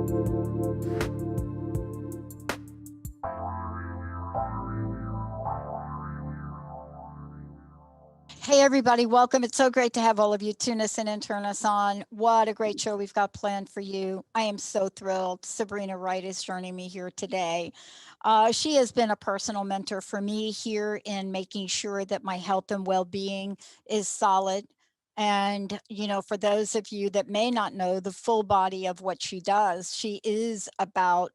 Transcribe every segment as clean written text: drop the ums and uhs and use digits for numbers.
Hey, everybody, welcome. It's so great to have all of you tune us in and turn us on. What a great show we've got planned for you. I am so thrilled. Sabrina Wright is joining me here today. She has been a personal mentor for me here in making sure that my health and well-being is solid. And, you know, for those of you that may not know the full body of what she does, she is about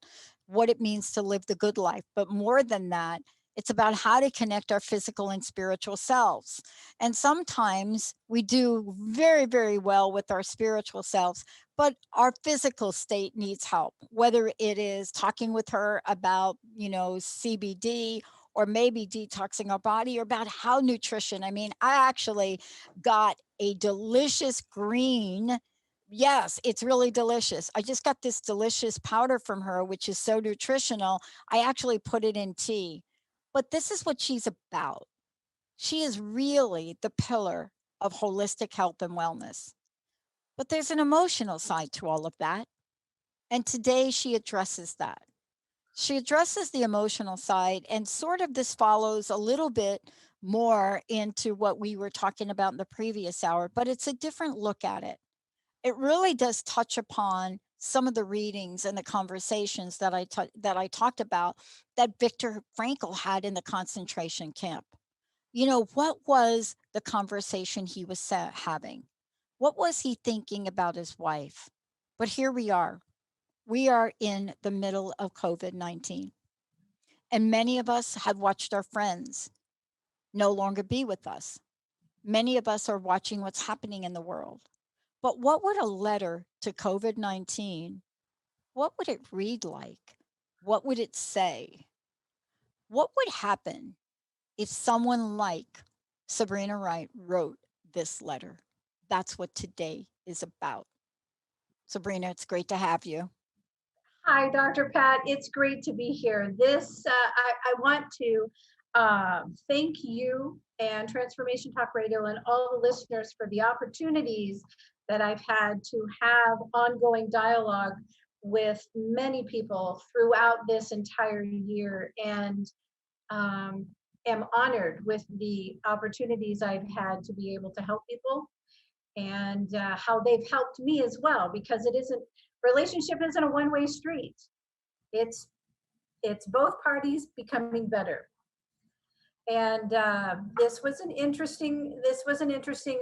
what it means to live the good life. But more than that, it's about how to connect our physical and spiritual selves. And sometimes we do very, very well with our spiritual selves, but our physical state needs help, whether it is talking with her about, you know, CBD or maybe detoxing our body or about how nutrition. I mean, I actually got a delicious green. Yes, it's really delicious. I just got this delicious powder from her, which is so nutritional. I actually put it in tea. But this is what she's about. She is really the pillar of holistic health and wellness. But there's an emotional side to all of that. And today she addresses that. She addresses the emotional side, and sort of this follows a little bit more into what we were talking about in the previous hour, but it's a different look at it. It really does touch upon some of the readings and the conversations that I talked about that Viktor Frankl had in the concentration camp. You know, what was the conversation he was having? What was he thinking about his wife? But here we are. We are in the middle of COVID-19. And many of us have watched our friends no longer be with us. Many of us are watching what's happening in the world. But what would a letter to COVID-19, what would it read like? What would it say? What would happen if someone like Sabrina Wright wrote this letter? That's what today is about. Sabrina, it's great to have you. Hi, Dr. Pat. It's great to be here. I want to thank you and Transformation Talk Radio and all the listeners for the opportunities that I've had to have ongoing dialogue with many people throughout this entire year, and am honored with the opportunities I've had to be able to help people, and how they've helped me as well, because relationship isn't a one-way street. It's both parties becoming better. And this was an interesting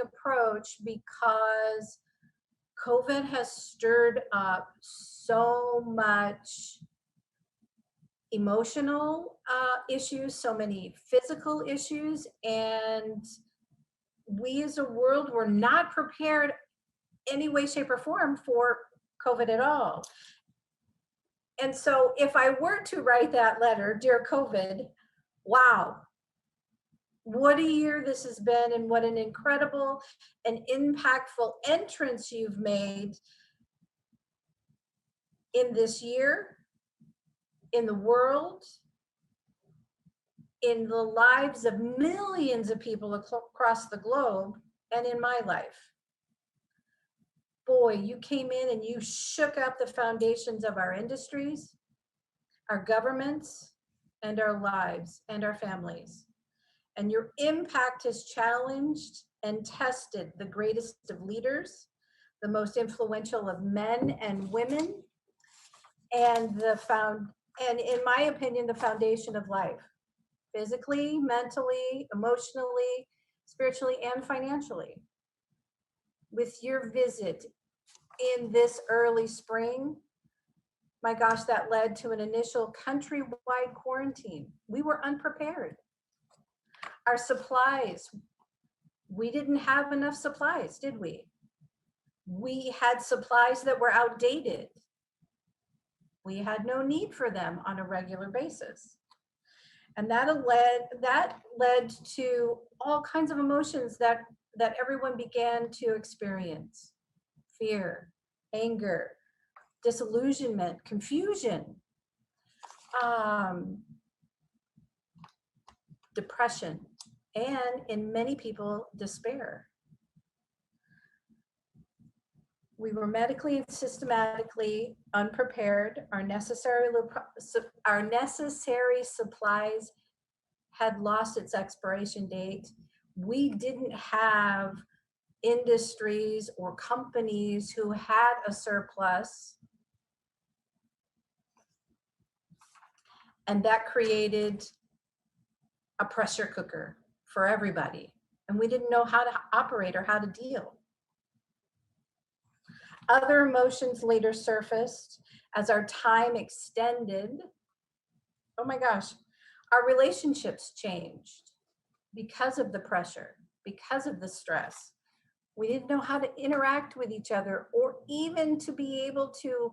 approach, because COVID has stirred up so much emotional issues, so many physical issues, and we as a world were not prepared any way, shape, or form for COVID at all. And so if I were to write that letter, dear COVID, wow, what a year this has been, and what an incredible and impactful entrance you've made in this year, in the world, in the lives of millions of people across the globe, and in my life. Boy, you came in and you shook up the foundations of our industries, our governments, and our lives and our families. And your impact has challenged and tested the greatest of leaders, the most influential of men and women, and in my opinion, the foundation of life, physically, mentally, emotionally, spiritually, and financially. With your visit in this early spring, my gosh, that led to an initial countrywide quarantine. We were unprepared. Our supplies, we didn't have enough supplies, did we? We had supplies that were outdated. We had no need for them on a regular basis. And that led to all kinds of emotions that everyone began to experience: fear, anger, disillusionment, confusion, depression, and in many people, despair. We were medically and systematically unprepared. Our necessary supplies had lost its expiration date. We didn't have industries or companies who had a surplus. And that created a pressure cooker for everybody. And we didn't know how to operate or how to deal. Other emotions later surfaced as our time extended. Oh my gosh, our relationships changed because of the pressure, because of the stress. We didn't know how to interact with each other or even to be able to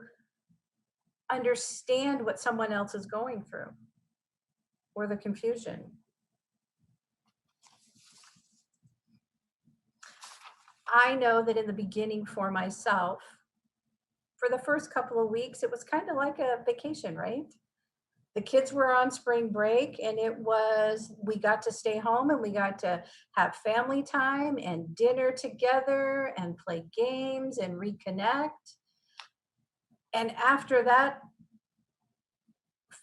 understand what someone else is going through or the confusion. I know that in the beginning for myself, for the first couple of weeks, it was kind of like a vacation, right? The kids were on spring break and we got to stay home and we got to have family time and dinner together and play games and reconnect. And after that,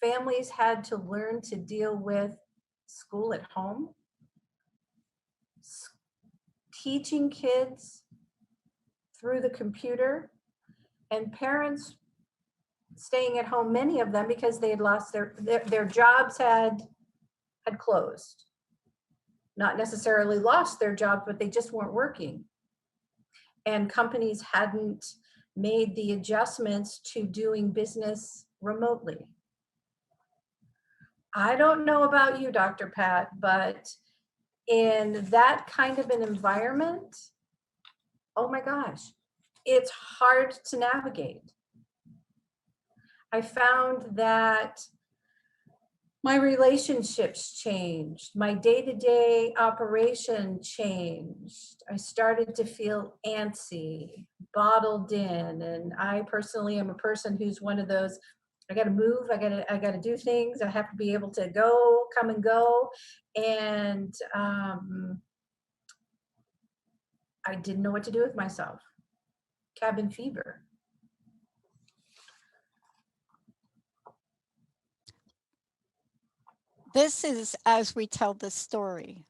families had to learn to deal with school at home, teaching kids through the computer, and parents staying at home, many of them, because they had lost their jobs had closed. Not necessarily lost their job, but they just weren't working. And companies hadn't made the adjustments to doing business remotely. I don't know about you, Dr. Pat, but in that kind of an environment, oh my gosh, it's hard to navigate. I found that my relationships changed, my day-to-day operation changed. I started to feel antsy, bottled in, and I personally am a person who's one of those, I gotta move, I gotta do things, I have to be able to come and go, and I didn't know what to do with myself. Cabin fever. This is as we tell the story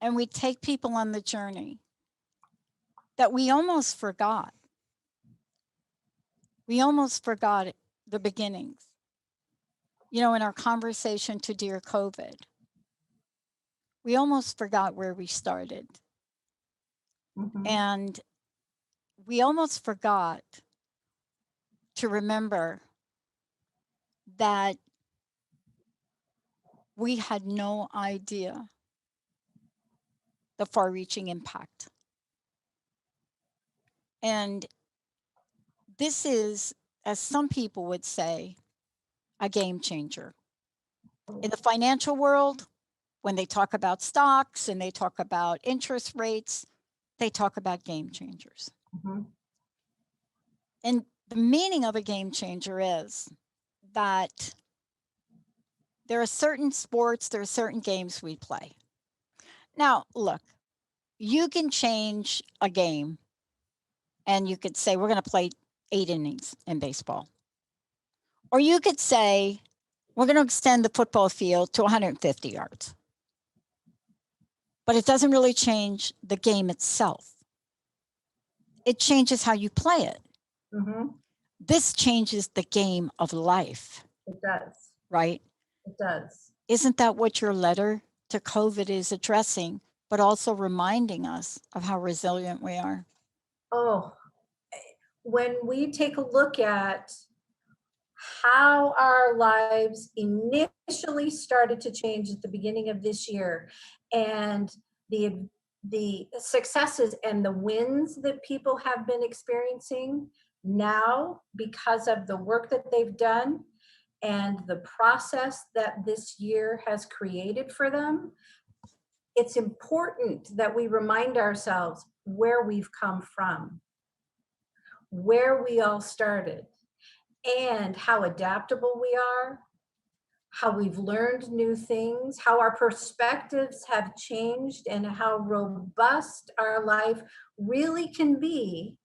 and we take people on the journey that we almost forgot. We almost forgot the beginnings. You know, in our conversation to Dear COVID, we almost forgot where we started. Mm-hmm. And we almost forgot to remember that we had no idea the far-reaching impact. And this is, as some people would say, a game changer. In the financial world, when they talk about stocks and they talk about interest rates, they talk about game changers. Mm-hmm. And the meaning of a game changer is that there are certain sports, there are certain games we play. Now, look, you can change a game and you could say, we're going to play 8 innings in baseball. Or you could say, we're going to extend the football field to 150 yards. But it doesn't really change the game itself. It changes how you play it. Mm-hmm. This changes the game of life. It does. Right? It does. Isn't that what your letter to COVID is addressing, but also reminding us of how resilient we are? Oh, when we take a look at how our lives initially started to change at the beginning of this year and the successes and the wins that people have been experiencing now because of the work that they've done and the process that this year has created for them, it's important that we remind ourselves where we've come from, where we all started, and how adaptable we are, how we've learned new things, how our perspectives have changed, and how robust our life really can be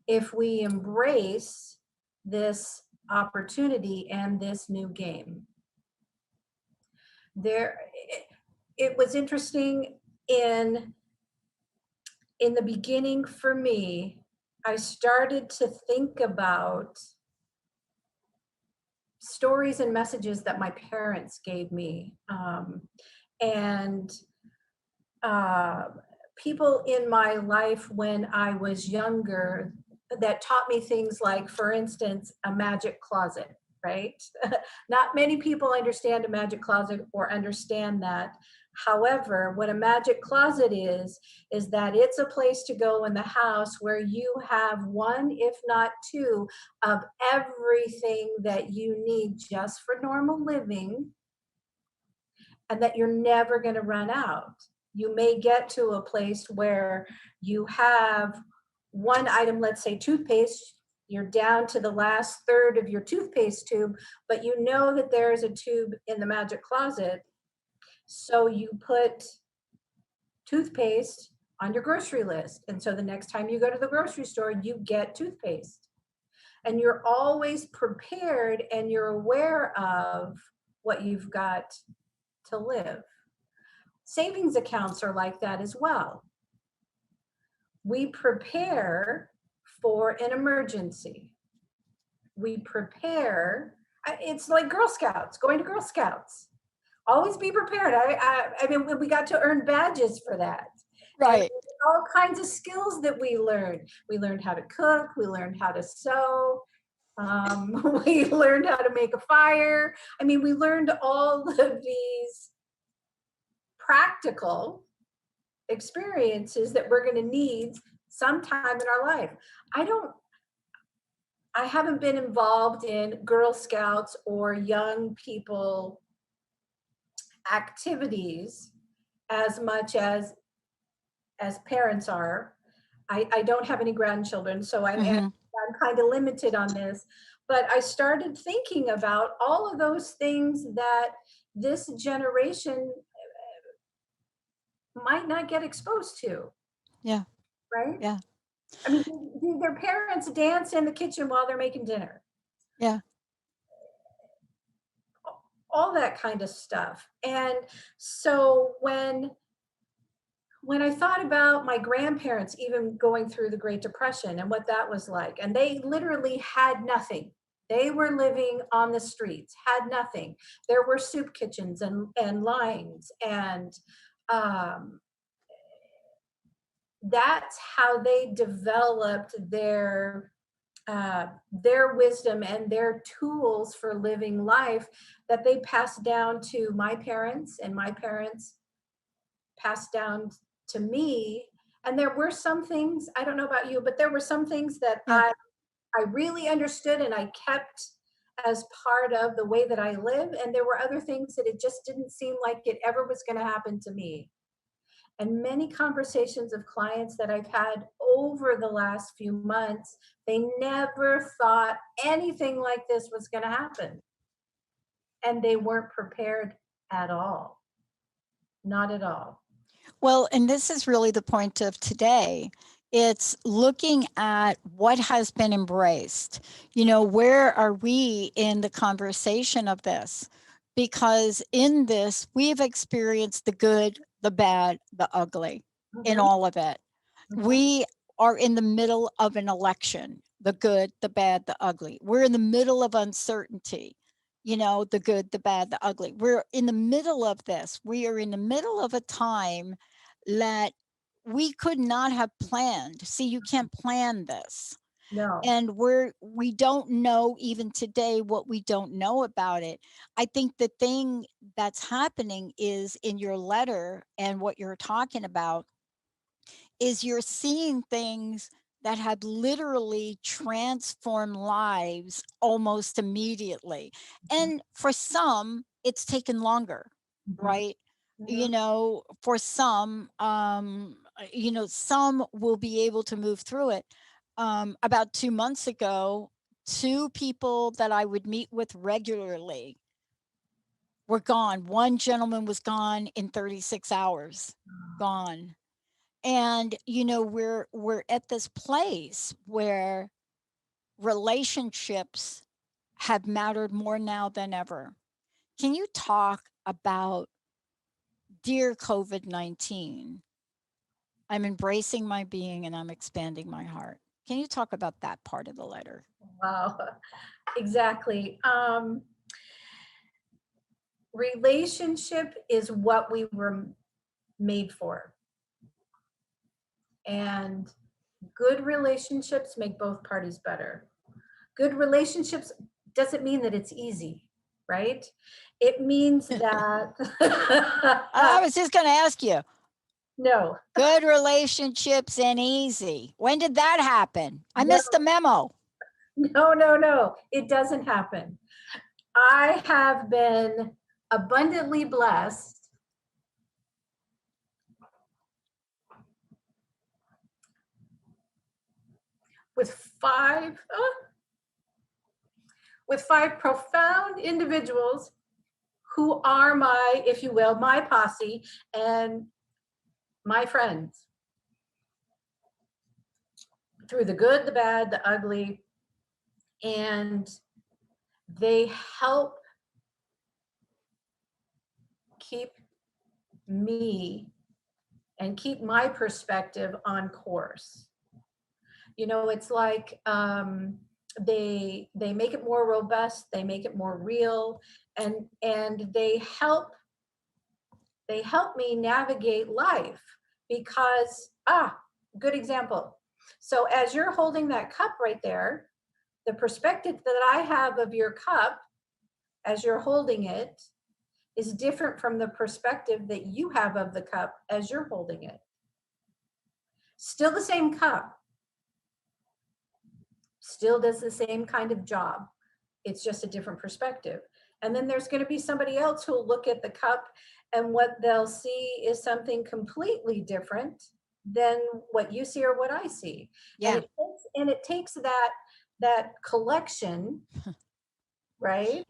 if we embrace this opportunity and this new game. There, it was interesting in the beginning for me. I started to think about stories and messages that my parents gave me, and people in my life when I was younger that taught me things like, for instance, a magic closet, right? Not many people understand a magic closet or understand that. However, what a magic closet is that it's a place to go in the house where you have one, if not two, of everything that you need just for normal living, and that you're never going to run out. You may get to a place where you have one item, let's say toothpaste, you're down to the last third of your toothpaste tube, but you know that there is a tube in the magic closet. So you put toothpaste on your grocery list. And so the next time you go to the grocery store, you get toothpaste. And you're always prepared and you're aware of what you've got to live. Savings accounts are like that as well. We prepare for an emergency. We prepare, it's like Girl Scouts, going to Girl Scouts. Always be prepared. I mean, we got to earn badges for that. Right. All kinds of skills that we learned. We learned how to cook. We learned how to sew. We learned how to make a fire. I mean, we learned all of these practical experiences that we're going to need sometime in our life. I haven't been involved in Girl Scouts or young people activities as much as parents are. I don't have any grandchildren, so I'm kind of limited on this. But I started thinking about all of those things that this generation might not get exposed to. Yeah. Right? Yeah. I mean, do their parents dance in the kitchen while they're making dinner? Yeah. All that kind of stuff. And so when I thought about my grandparents even going through the Great Depression and what that was like, and they literally had nothing. They were living on the streets, had nothing. There were soup kitchens and lines, and that's how they developed their wisdom and their tools for living life that they passed down to my parents, and my parents passed down to me. And there were some things, I don't know about you, but there were some things that Yeah. I really understood and I kept as part of the way that I live. And there were other things that it just didn't seem like it ever was going to happen to me. And many conversations of clients that I've had over the last few months, they never thought anything like this was going to happen. And they weren't prepared at all. Not at all. Well, and this is really the point of today. It's looking at what has been embraced. Where are we in the conversation of this? Because in this, we've experienced the good, the bad, the ugly in all of it. We are in the middle of an election, the good, the bad, the ugly. We're in the middle of uncertainty, the good, the bad, the ugly. We're in the middle of this. We are in the middle of a time that we could not have planned. See, you can't plan this. No. And we don't know even today what we don't know about it. I think the thing that's happening is in your letter and what you're talking about is you're seeing things that have literally transformed lives almost immediately. And for some, it's taken longer, right? For some, some will be able to move through it. About 2 months ago, two people that I would meet with regularly were gone. One gentleman was gone in 36 hours, gone. And we're at this place where relationships have mattered more now than ever. Can you talk about, dear COVID-19, I'm embracing my being and I'm expanding my heart? Can you talk about that part of the letter? Wow, exactly. Relationship is what we were made for. And good relationships make both parties better. Good relationships doesn't mean that it's easy, right? It means that I was just going to ask you, no, good relationships and easy. When did that happen? I no, missed the memo. no, it doesn't happen. I have been abundantly blessed with five profound individuals who are my, if you will, my posse and my friends. Through the good, the bad, the ugly, and they help keep me and keep my perspective on course. It's like they make it more robust, they make it more real, and they help me navigate life because good example. So as you're holding that cup right there, the perspective that I have of your cup as you're holding it is different from the perspective that you have of the cup as you're holding it. Still the same cup, still does the same kind of job. It's just a different perspective. And then there's going to be somebody else who will look at the cup and what they'll see is something completely different than what you see or what I see. Yeah. And it takes that collection, right?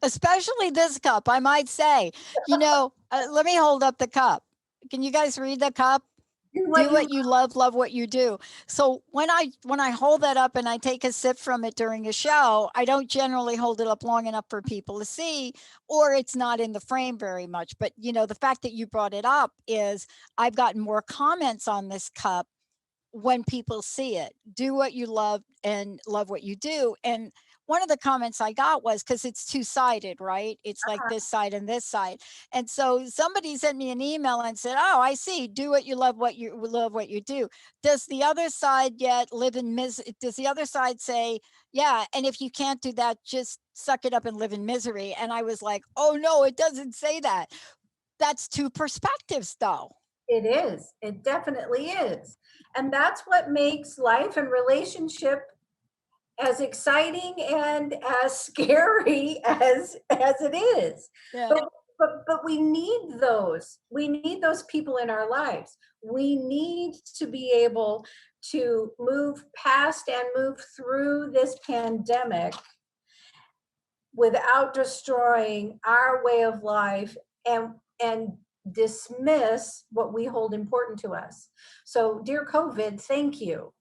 Especially this cup, I might say. Let me hold up the cup. Can you guys read the cup? Do what you love what you do. So when I hold that up and I take a sip from it during a show, I don't generally hold it up long enough for people to see, or it's not in the frame very much. But the fact that you brought it up is I've gotten more comments on this cup when people see it. Do what you love and love what you do. And one of the comments I got was, because it's two-sided, right? It's like this side and this side. And so somebody sent me an email and said, oh, I see, do what you love what you do. Does the other side yet live in does the other side say, yeah, and if you can't do that, just suck it up and live in misery? And I was like, oh no, it doesn't say that. That's two perspectives though. It is. It definitely is. And that's what makes life and relationship as exciting and as scary as it is. Yeah. But we need those. We need those people in our lives. We need to be able to move past and move through this pandemic without destroying our way of life and dismiss what we hold important to us. So, dear COVID, thank you.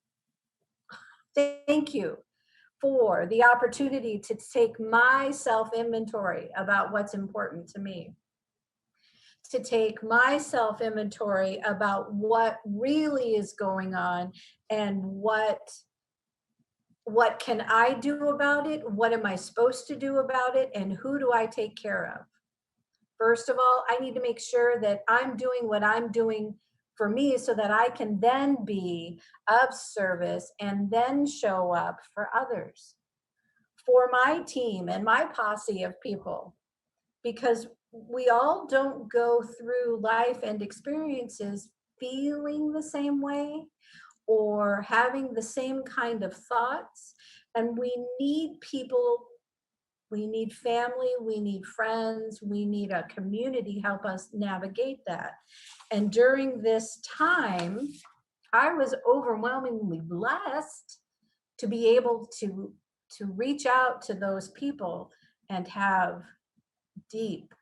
Thank you for the opportunity to take my self inventory about what's important to me, to take my self inventory about what really is going on and what can I do about it? What am I supposed to do about it? And who do I take care of? First of all, I need to make sure that I'm doing what I'm doing for me so that I can then be of service and then show up for others, for my team and my posse of people, because we all don't go through life and experiences feeling the same way or having the same kind of thoughts. And we need people, we need family, we need friends, we need a community help us navigate that. And during this time, I was overwhelmingly blessed to be able to reach out to those people and have deep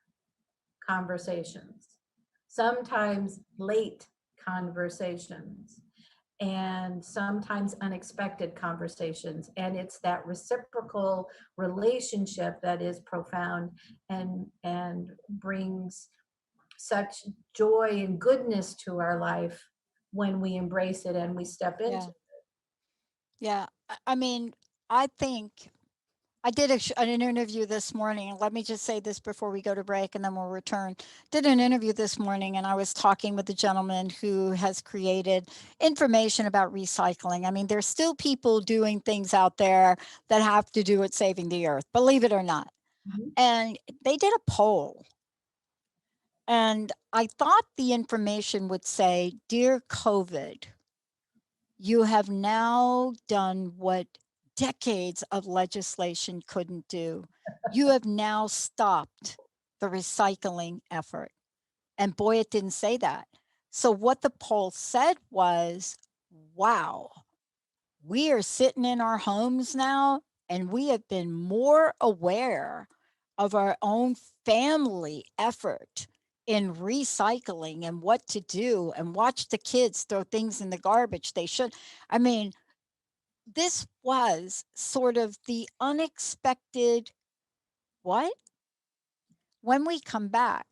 conversations, sometimes late conversations, and sometimes unexpected conversations. And it's that reciprocal relationship that is profound and brings such joy and goodness to our life when we embrace it and we step into Yeah. it. Yeah. I mean, I think I did an interview this morning. And let me just say this before we go to break and then we'll return. Did an interview this morning and I was talking with a gentleman who has created information about recycling. I mean, there's still people doing things out there that have to do with saving the earth, believe it or not. Mhm. And they did a poll. And I thought the information would say, "Dear COVID, you have now done what decades of legislation couldn't do. You have now stopped the recycling effort." And boy, it didn't say that. So what the poll said was, wow, we are sitting in our homes now and we have been more aware of our own family effort in recycling and what to do, and watch the kids throw things in the garbage they should. I mean, this was sort of the unexpected what? When we come back,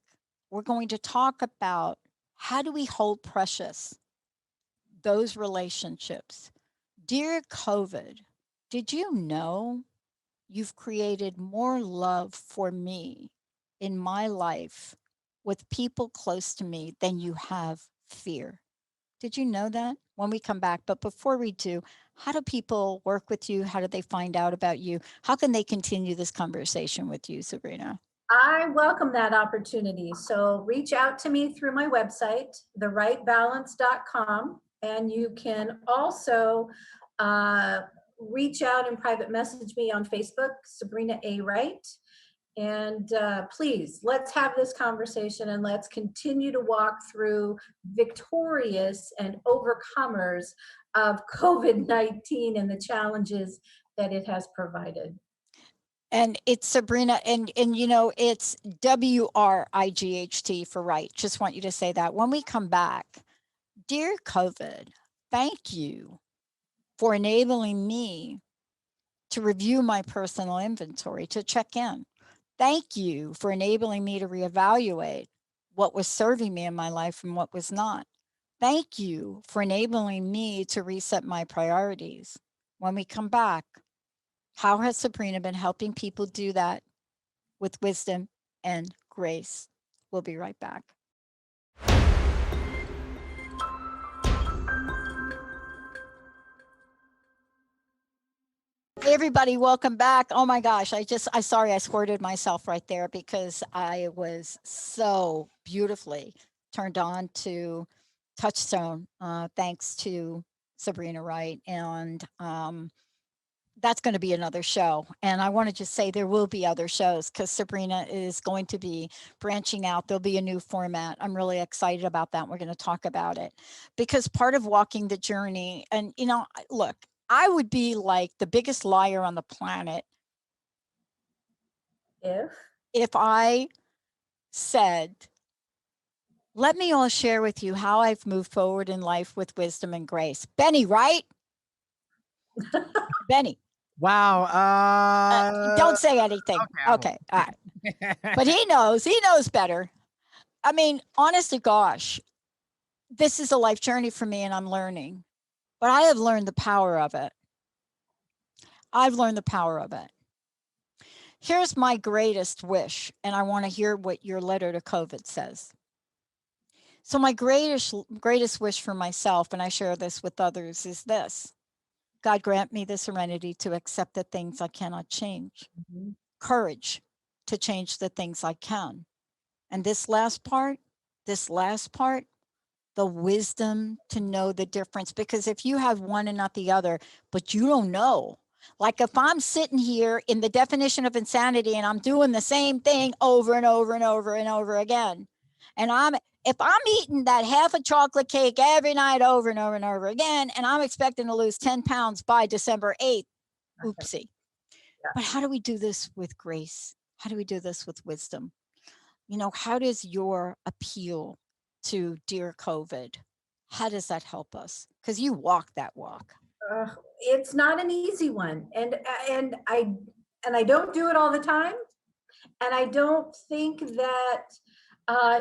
we're going to talk about how do we hold precious those relationships. Dear COVID, did you know you've created more love for me in my life with people close to me than you have fear? Did you know that? When we come back. But before we do, how do people work with you? How do they find out about you? How can they continue this conversation with you, Sabrina? I welcome that opportunity. So reach out to me through my website, therightbalance.com. And you can also reach out and private message me on Facebook, Sabrina A. Wright. And please, let's have this conversation and let's continue to walk through victorious and overcomers of COVID-19 and the challenges that it has provided. And it's Sabrina, and you know, it's WRIGHT for Wright. Just want you to say that. When we come back, dear COVID, thank you for enabling me to review my personal inventory, to check in. Thank you for enabling me to reevaluate what was serving me in my life and what was not. Thank you for enabling me to reset my priorities. When we come back, how has Sabrina been helping people do that with wisdom and grace? We'll be right back. Hey everybody, welcome back. Oh my gosh, I sorry I squirted myself right there because I was so beautifully turned on to Touchstone, thanks to Sabrina Wright. And that's going to be another show. And I want to just say there will be other shows because Sabrina is going to be branching out. There'll be a new format. I'm really excited about that. We're going to talk about it because part of walking the journey, and you know, look, I would be like the biggest liar on the planet If if I said, let me all share with you how I've moved forward in life with wisdom and grace. Benny, right? Benny, Wow. don't say anything. Okay, I won't. Okay, all right. But he knows better. I mean, honest to gosh, this is a life journey for me and I'm learning, but I have learned the power of it. I've learned the power of it. Here's my greatest wish, and I want to hear what your letter to COVID says. So my greatest wish for myself, and I share this with others, is this: God grant me the serenity to accept the things I cannot change, Mhm. courage to change the things I can. And this last part, the wisdom to know the difference. Because if you have one and not the other, but you don't know, like if I'm sitting here in the definition of insanity and I'm doing the same thing over and over and over and over again, and if I'm eating that half a chocolate cake every night over and over and over again, and I'm expecting to lose 10 pounds by December 8th, oopsie. Yeah. But how do we do this with grace? How do we do this with wisdom? How does your appeal to Dear COVID, how does that help us? Because you walk that walk. It's not an easy one, and I don't do it all the time, and I don't think that uh,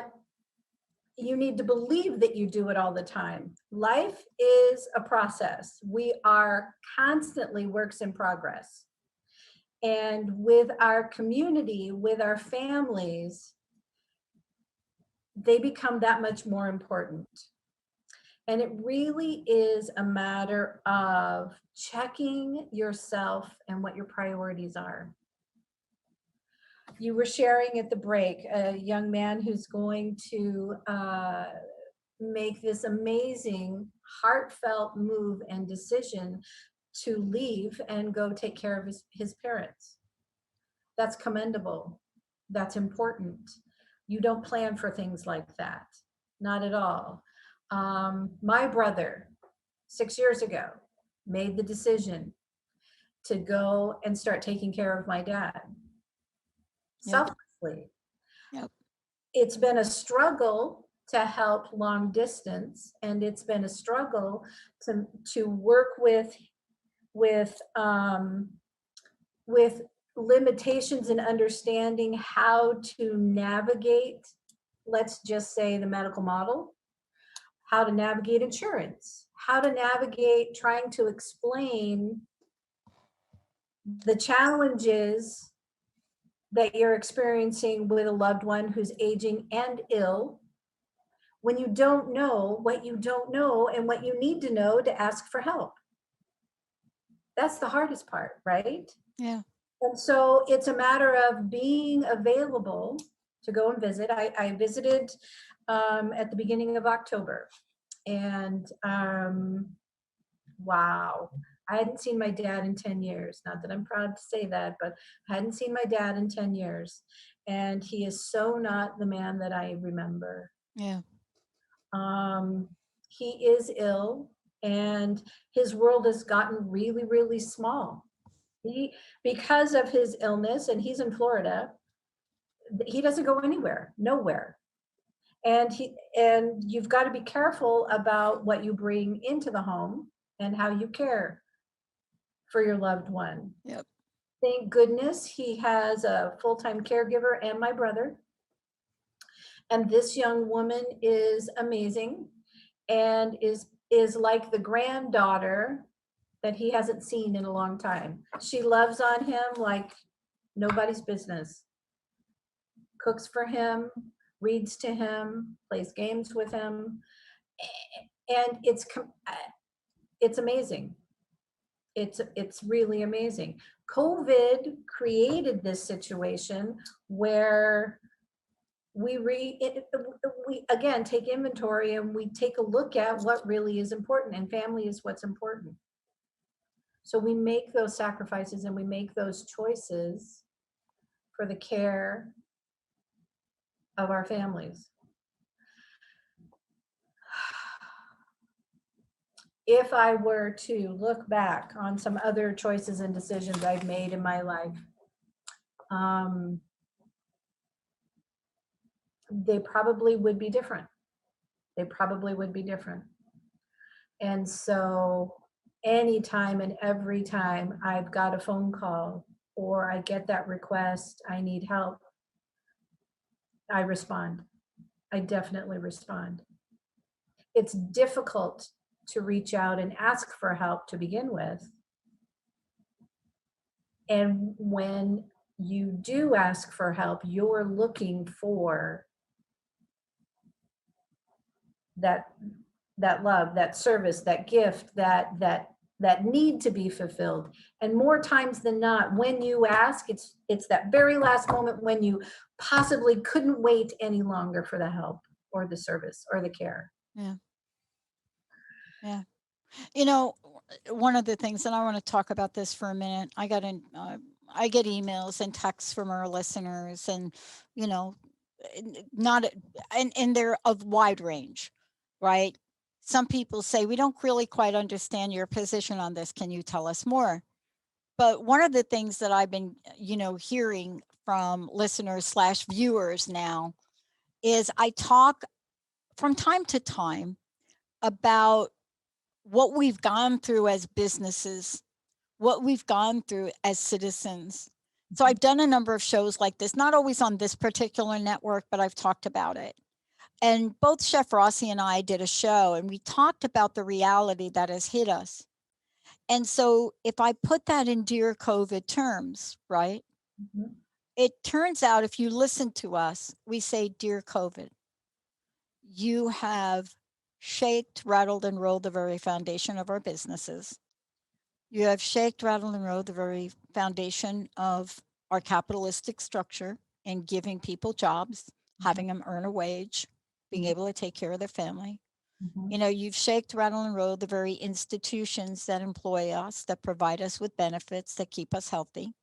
you need to believe that you do it all the time. Life is a process. We are constantly works in progress. And with our community, with our families, they become that much more important. And it really is a matter of checking yourself and what your priorities are. You were sharing at the break a young man who's going to make this amazing, heartfelt move and decision to leave and go take care of his parents. That's commendable. That's important. You don't plan for things like that, not at all. My brother, 6 years ago, made the decision to go and start taking care of my dad Yep. selflessly. Yep. It's been a struggle to help long distance, and it's been a struggle to work with with limitations in understanding how to navigate, let's just say, the medical model, how to navigate insurance, how to navigate trying to explain the challenges that you're experiencing with a loved one who's aging and ill, when you don't know what you don't know and what you need to know to ask for help. That's the hardest part, right? Yeah. And so it's a matter of being available to go and visit. I visited at the beginning of October, and wow, I hadn't seen my dad in 10 years. Not that I'm proud to say that, but I hadn't seen my dad in 10 years. And he is so not the man that I remember. Yeah. Um, he is ill, and his world has gotten really, really small. Because of his illness, and he's in Florida, he doesn't go anywhere, nowhere. And you've got to be careful about what you bring into the home and how you care for your loved one. Yep. Thank goodness he has a full-time caregiver and my brother. And this young woman is amazing and is like the granddaughter that he hasn't seen in a long time. She loves on him like nobody's business. Cooks for him, reads to him, plays games with him, and it's amazing. It's really amazing. COVID created this situation where we again take inventory and we take a look at what really is important, and family is what's important. So we make those sacrifices and we make those choices for the care of our families. If I were to look back on some other choices and decisions I've made in my life, they probably would be different. They probably would be different. And so anytime and every time I've got a phone call or I get that request, I need help, I respond. I definitely respond. It's difficult to reach out and ask for help to begin with. And when you do ask for help, you're looking for that love, that service, that gift, that need to be fulfilled. And more times than not, when you ask, it's that very last moment when you possibly couldn't wait any longer for the help or the service or the care. Yeah. Yeah. One of the things, and I want to talk about this for a minute. I get emails and texts from our listeners, and not and they're of wide range, right? Some people say, we don't really quite understand your position on this. Can you tell us more? But one of the things that I've been, hearing from listeners / viewers now is I talk from time to time about what we've gone through as businesses, what we've gone through as citizens. So I've done a number of shows like this, not always on this particular network, but I've talked about it. And both Chef Rossi and I did a show and we talked about the reality that has hit us. And so if I put that in Dear COVID terms, right? Mhm. It turns out if you listen to us, we say, Dear COVID, you have shaked, rattled, and rolled the very foundation of our businesses. You have shaked, rattled, and rolled the very foundation of our capitalistic structure and giving people jobs, having them earn a wage, being able to take care of their family. Mhm. You know, you've shaked, rattled, and rolled the very institutions that employ us, that provide us with benefits, that keep us healthy.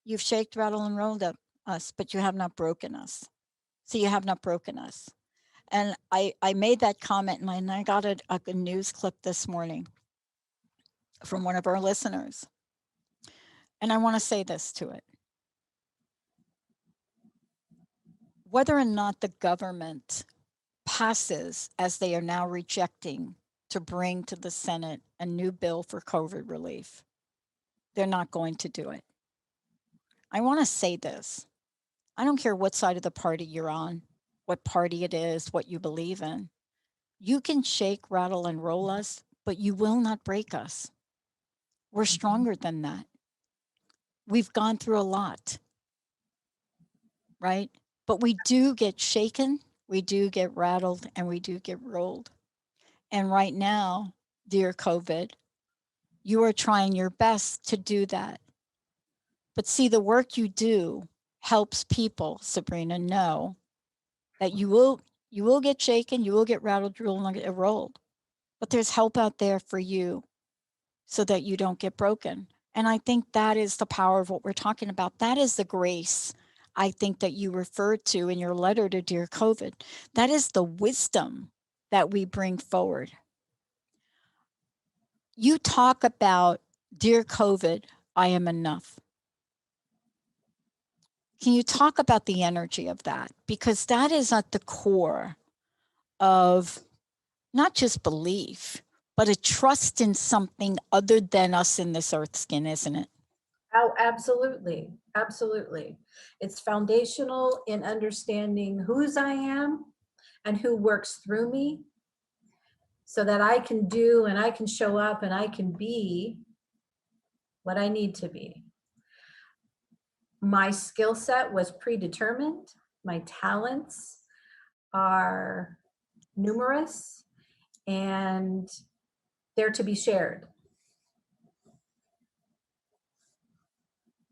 You've shaked, rattled, and rolled us, but you have not broken us. So you have not broken us. And I made that comment and I got a news clip this morning from one of our listeners. And I want to say this to it. Whether or not the government passes, as they are now rejecting, to bring to the Senate a new bill for COVID relief, they're not going to do it. I want to say this. I don't care what side of the party you're on, what party it is, what you believe in. You can shake, rattle, and roll us, but you will not break us. We're stronger than that. We've gone through a lot, right? But we do get shaken, we do get rattled, and we do get rolled. And right now, dear COVID, you are trying your best to do that. But see, the work you do helps people, Sabrina, know that you will get shaken, you will get rattled, you will get rolled. But there's help out there for you so that you don't get broken. And I think that is the power of what we're talking about. That is the grace I think that you referred to in your letter to Dear COVID. That is the wisdom that we bring forward. You talk about, Dear COVID, I am enough. Can you talk about the energy of that? Because that is at the core of not just belief, but a trust in something other than us in this earth skin, isn't it? Oh, absolutely. Absolutely. It's foundational in understanding whose I am and who works through me so that I can do and I can show up and I can be what I need to be. My skill set was predetermined. My talents are numerous and they're to be shared.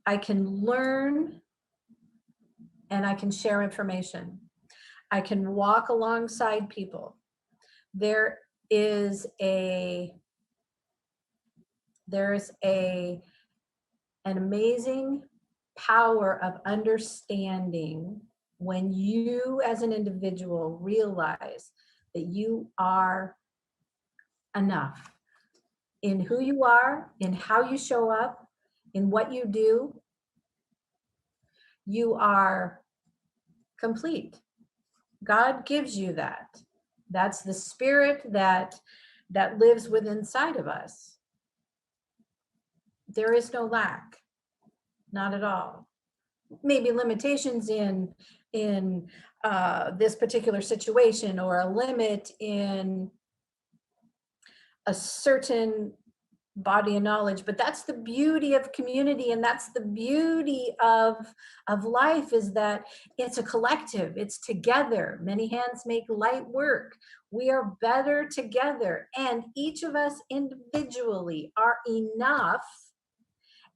I can learn and I can share information. I can walk alongside people. There is an amazing power of understanding when you as an individual realize that you are enough in who you are, in how you show up, in what you do. You are complete. God gives you that. That's the spirit that lives within inside of us. There is no lack, not at all. Maybe limitations in this particular situation, or a limit in a certain body of knowledge, but that's the beauty of community, and that's the beauty of life, is that it's a collective, it's together. Many hands make light work. We are better together, and each of us individually are enough,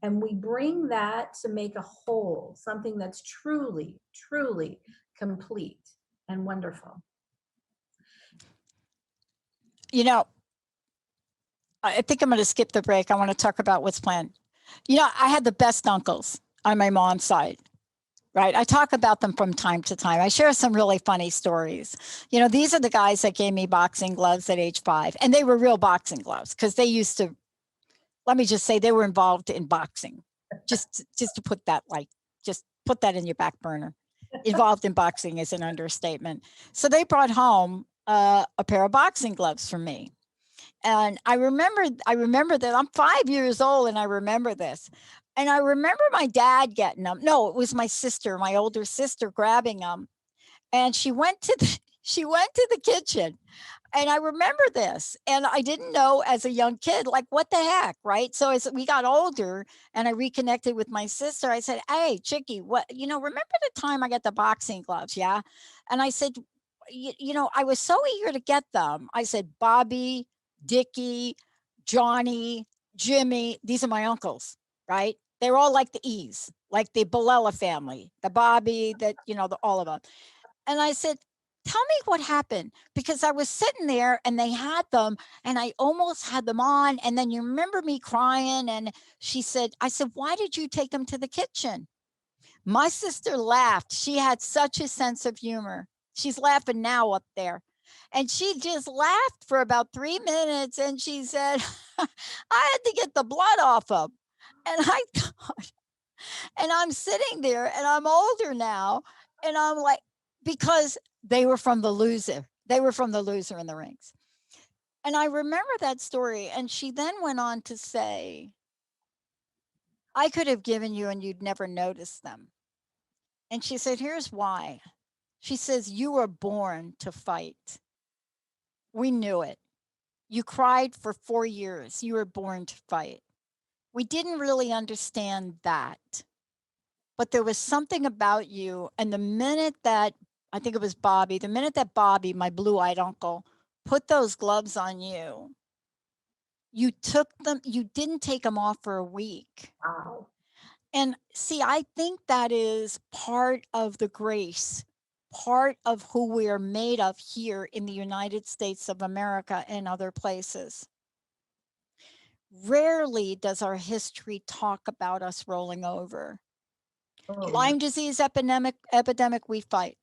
and we bring that to make a whole, something that's truly complete and wonderful. You know, I think I'm going to skip the break. I want to talk about what's planned. You know, I had the best uncles on my mom's side, right? I talk about them from time to time. I share some really funny stories. You know, these are the guys that gave me boxing gloves at age 5, and they were real boxing gloves because they used to, let me just say, they were involved in boxing. Just to put that, like, just put that in your back burner. Involved in boxing is an understatement. So they brought home a pair of boxing gloves for me. And I remember that I'm 5 years old and I remember this. And I remember my dad getting them. No, it was my sister, my older sister, grabbing them. And she went to the she went to the kitchen. And I remember this. And I didn't know as a young kid, like, what the heck, right? So as we got older and I reconnected with my sister, I said, "Hey, Chickie, remember the time I got the boxing gloves? Yeah." And I said, I was so eager to get them. I said, Bobby, Dickie, Johnny, Jimmy, these are my uncles, right? They're all like the E's, like the Balella family, the Bobby, all of them. And I said, "Tell me what happened," because I was sitting there and they had them and I almost had them on. And then you remember me crying. And I said, "Why did you take them to the kitchen?" My sister laughed. She had such a sense of humor. She's laughing now up there. And she just laughed for about 3 minutes and she said, "I had to get the blood off them." And I thought, and I'm sitting there and I'm older now. And I'm like, because they were from the loser. They were from the loser in the rings. And I remember that story. And she then went on to say, "I could have given you and you'd never noticed them." And she said, "Here's why." She says, "You were born to fight. We knew it. You cried for 4 years. You were born to fight. We didn't really understand that. But there was something about you. And the minute that, I think it was Bobby, the minute that Bobby, my blue eyed uncle, put those gloves on you, you took them, you didn't take them off for a week." Wow. And see, I think that is part of the grace, part of who we are made of here in the United States of America and other places. Rarely does our history talk about us rolling over. Oh, yeah. Lyme disease epidemic, we fight.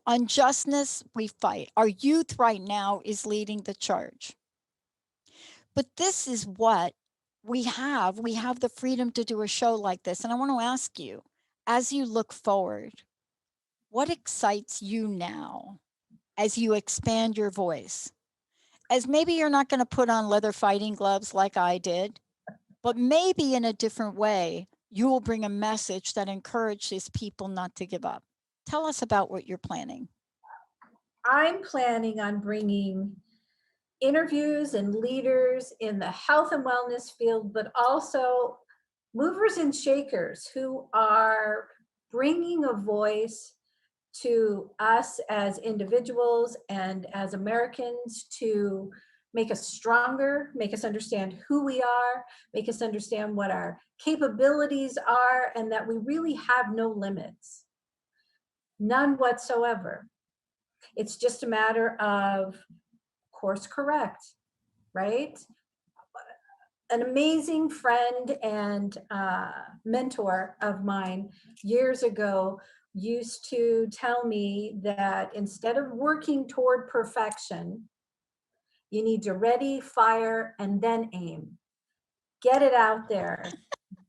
Unjustness, we fight. Our youth right now is leading the charge. But this is what we have. We have the freedom to do a show like this. And I want to ask you, as you look forward, what excites you now as you expand your voice? As maybe you're not going to put on leather fighting gloves like I did, but maybe in a different way, you will bring a message that encourages people not to give up. Tell us about what you're planning. I'm planning on bringing interviews and leaders in the health and wellness field, but also movers and shakers who are bringing a voice to us as individuals and as Americans to make us stronger, make us understand who we are, make us understand what our capabilities are, and that we really have no limits, none whatsoever. It's just a matter of course correct, right? An amazing friend and mentor of mine years ago used to tell me that instead of working toward perfection, you need to ready, fire, and then aim. Get it out there.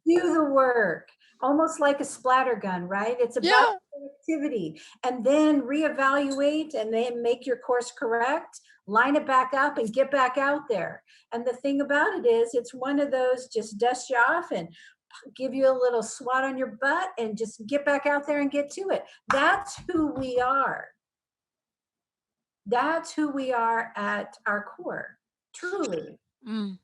Do the work. Almost like a splatter gun, right? It's about activity. And then reevaluate and then make your course correct, line it back up and get back out there. And the thing about it is, it's one of those just dust you off and give you a little swat on your butt and just get back out there and get to it. That's who we are. That's who we are at our core, truly. Mm.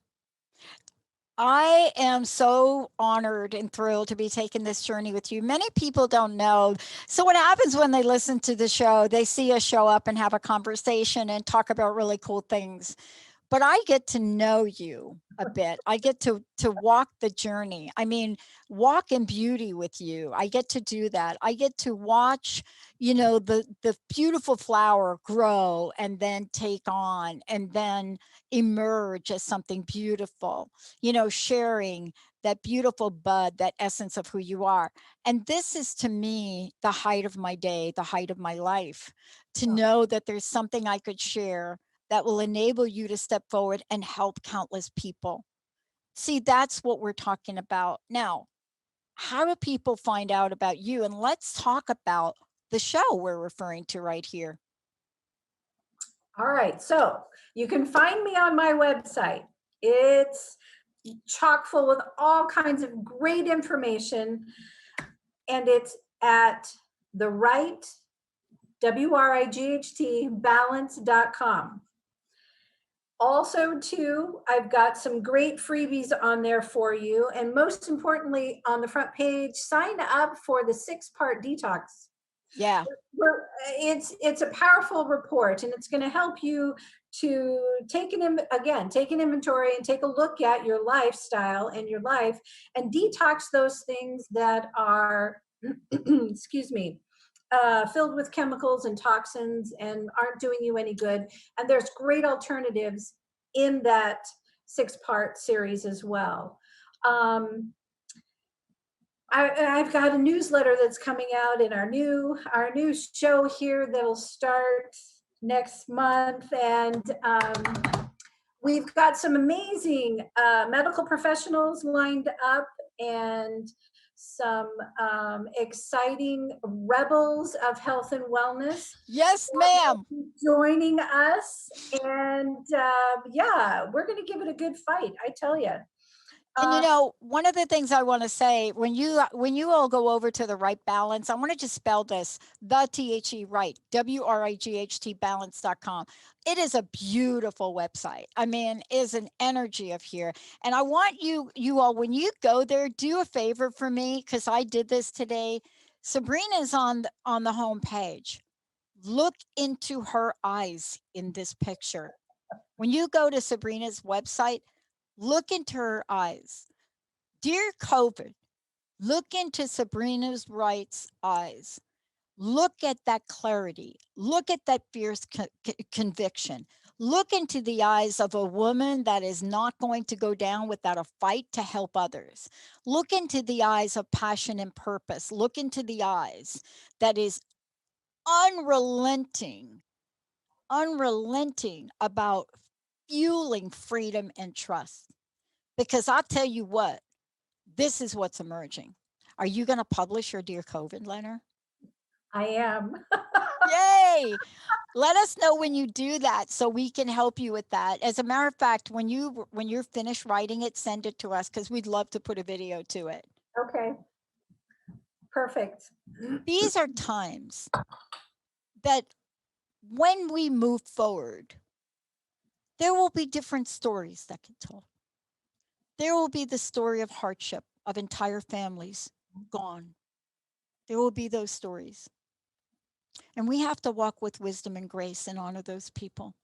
I am so honored and thrilled to be taking this journey with you. Many people don't know. So, what happens when they listen to the show, they see us show up and have a conversation and talk about really cool things. But I get to know you a bit. I get to walk the journey. I mean, walk in beauty with you. I get to do that. I get to watch, the beautiful flower grow and then take on and then emerge as something beautiful, sharing that beautiful bud, that essence of who you are. And this is to me the height of my day, the height of my life, to know that there's something I could share that will enable you to step forward and help countless people. See, that's what we're talking about. Now, how do people find out about you? And let's talk about the show we're referring to right here. All right, so you can find me on my website. It's chock full with all kinds of great information, and it's at the Wright, WRIGHT, balance.com. Also, too, I've got some great freebies on there for you. And most importantly, on the front page, sign up for the 6-part detox. Yeah. It's a powerful report, and it's going to help you to take an inventory and take a look at your lifestyle and your life and detox those things that are, excuse me, filled with chemicals and toxins and aren't doing you any good. And there's great alternatives in that 6-part series as well. I've got a newsletter that's coming out in our new show here that'll start next month, and we've got some amazing medical professionals lined up and some exciting rebels of health and wellness. Yes, ma'am. Joining us, and yeah, we're going to give it a good fight, I tell you. And you know, one of the things I want to say, when you all go over to the Wright Balance, I want to just spell this, the THE Wright, WRIGHT balance.com. It is a beautiful website. I mean, is an energy of here. And I want you all, when you go there, do a favor for me, because I did this today. Sabrina's on the home page. Look into her eyes in this picture. When you go to Sabrina's website, look into her eyes. Dear COVID, look into Sabrina's Wright's eyes. Look at that clarity. Look at that fierce conviction. Look into the eyes of a woman that is not going to go down without a fight to help others. Look into the eyes of passion and purpose. Look into the eyes that is unrelenting about fueling freedom and trust. Because I'll tell you what, this is what's emerging. Are you going to publish your Dear COVID letter? I am. Yay! Let us know when you do that so we can help you with that. As a matter of fact, when you're finished writing it, send it to us, because we'd love to put a video to it. Okay. Perfect. These are times that when we move forward, there will be different stories that get told. There will be the story of hardship of entire families gone. There will be those stories. And we have to walk with wisdom and grace and honor those people.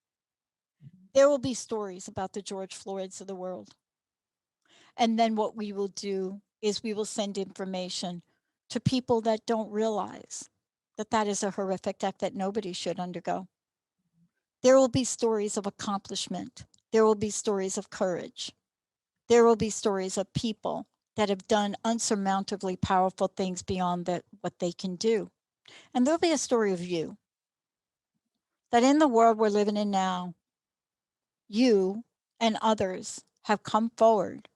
There will be stories about the George Floyds of the world. And then what we will do is we will send information to people that don't realize that that is a horrific act that nobody should undergo. There will be stories of accomplishment. There will be stories of courage. There will be stories of people that have done unsurmountably powerful things beyond what they can do. And there'll be a story of you. That in the world we're living in now, you and others have come forward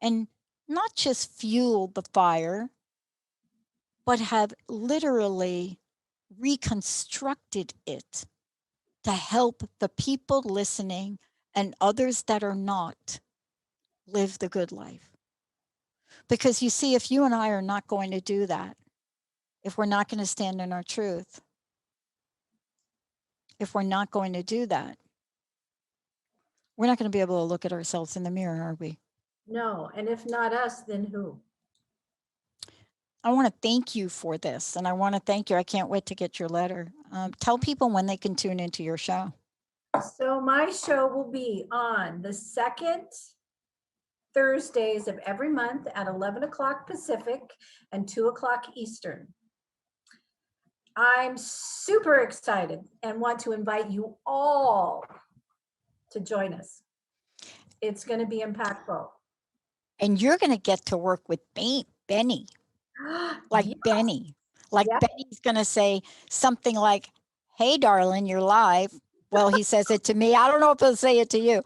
and not just fueled the fire, but have literally reconstructed it to help the people listening and others that are not live the good life. Because you see, if you and I are not going to do that, if we're not going to stand in our truth, if we're not going to do that, we're not going to be able to look at ourselves in the mirror, are we? No, and if not us, then who? I want to thank you for this, and I want to thank you. I can't wait to get your letter. Tell people when they can tune into your show. So my show will be on the second Thursdays of every month at 11 o'clock Pacific and 2 o'clock Eastern. I'm super excited and want to invite you all to join us. It's going to be impactful. And you're going to get to work with Benny. Like Yes. Benny. Like Yep. Benny's going to say something like, "Hey, darling, you're live." Well, he says it to me. I don't know if he'll say it to you.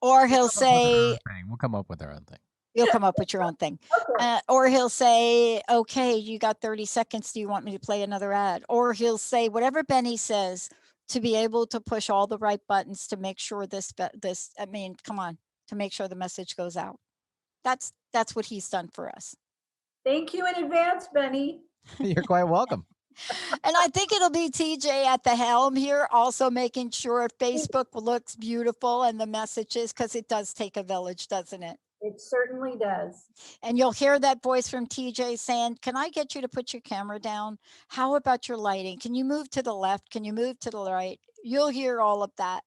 Or he'll say, We'll come up with our own thing. You'll come up with your own thing. Okay. Or he'll say, okay, you got 30 seconds. Do you want me to play another ad? Or he'll say whatever Benny says to be able to push all the right buttons to make sure come on, to make sure the message goes out. That's what he's done for us. Thank you in advance, Benny. You're quite welcome. And I think it'll be TJ at the helm here, also making sure Facebook looks beautiful and the messages, because it does take a village, doesn't it? It certainly does. And you'll hear that voice from TJ saying, can I get you to put your camera down? How about your lighting? Can you move to the left? Can you move to the right? You'll hear all of that.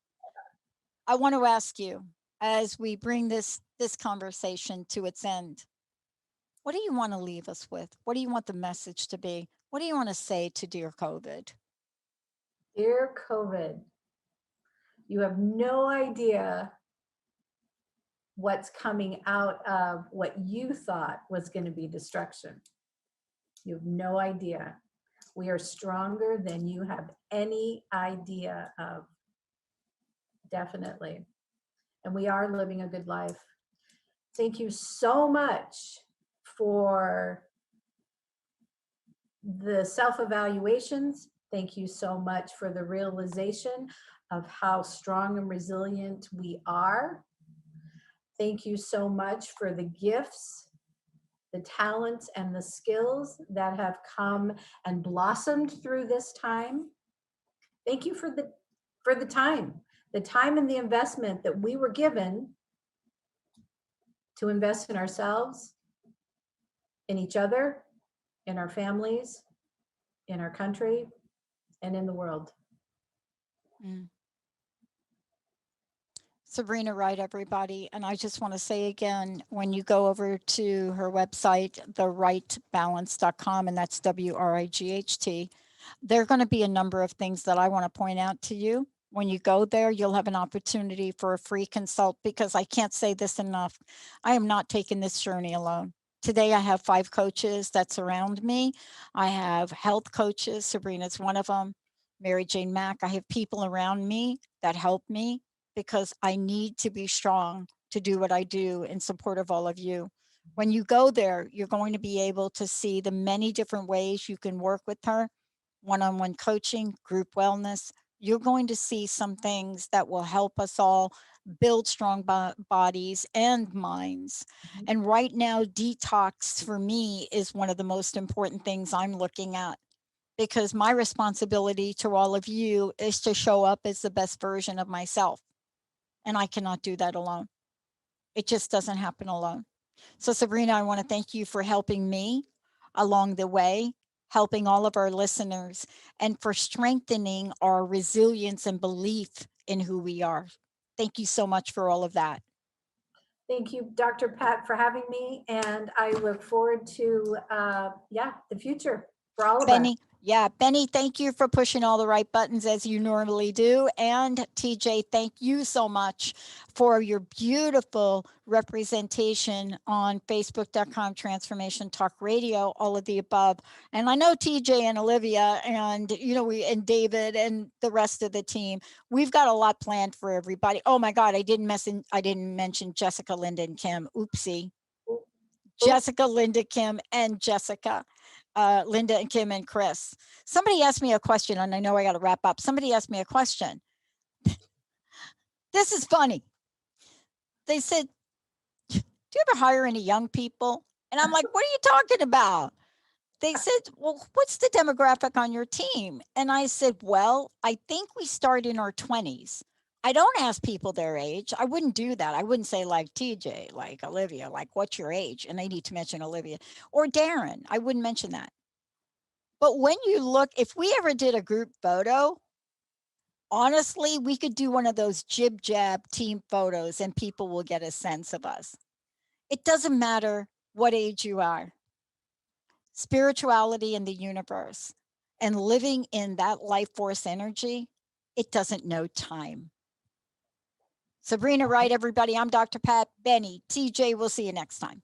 I want to ask you, as we bring this conversation to its end, what do you want to leave us with? What do you want the message to be? What do you want to say to dear COVID? Dear COVID, you have no idea what's coming out of what you thought was going to be destruction. You have no idea. We are stronger than you have any idea of. Definitely. And we are living a good life. Thank you so much for the self-evaluations. Thank you so much for the realization of how strong and resilient we are. Thank you so much for the gifts, the talents, and the skills that have come and blossomed through this time. Thank you for the time and the investment that we were given to invest in ourselves, in each other, in our families, in our country, and in the world. Sabrina Wright, everybody. And I just want to say again, when you go over to her website, thewrightbalance.com, and that's WRIGHT, there are going to be a number of things that I want to point out to you. When you go there, you'll have an opportunity for a free consult, because I can't say this enough. I am not taking this journey alone. Today, I have 5 coaches that surround me. I have health coaches. Sabrina's one of them. Mary Jane Mack. I have people around me that help me, because I need to be strong to do what I do in support of all of you. When you go there, you're going to be able to see the many different ways you can work with her. One-on-one coaching, group wellness. You're going to see some things that will help us all build strong bodies and minds. And right now, detox for me is one of the most important things I'm looking at, because my responsibility to all of you is to show up as the best version of myself. And I cannot do that alone. It just doesn't happen alone. So Sabrina, I want to thank you for helping me along the way, helping all of our listeners, and for strengthening our resilience and belief in who we are. Thank you so much for all of that. Thank you, Dr. Pat, for having me. And I look forward to, the future for all of us. Benny, thank you for pushing all the right buttons as you normally do. And TJ, thank you so much for your beautiful representation on Facebook.com, Transformation Talk Radio, all of the above. And I know TJ and Olivia and, and David and the rest of the team, we've got a lot planned for everybody. Oh my God, I didn't mention Jessica, Linda, and Kim. Oopsie. Jessica, Linda, Kim, and Jessica. Linda and Kim and Chris. Somebody asked me a question, and I know I got to wrap up. Somebody asked me a question. This is funny. They said, do you ever hire any young people? And I'm like, what are you talking about? They said, well, what's the demographic on your team? And I said, well, I think we start in our 20s. I don't ask people their age. I wouldn't do that. I wouldn't say like TJ, like Olivia, like what's your age? And I need to mention Olivia or Darren. I wouldn't mention that. But when you look, if we ever did a group photo, honestly, we could do one of those jib jab team photos and people will get a sense of us. It doesn't matter what age you are. Spirituality in the universe and living in that life force energy, it doesn't know time. Sabrina Wright, everybody. I'm Dr. Pat, Benny, TJ. We'll see you next time.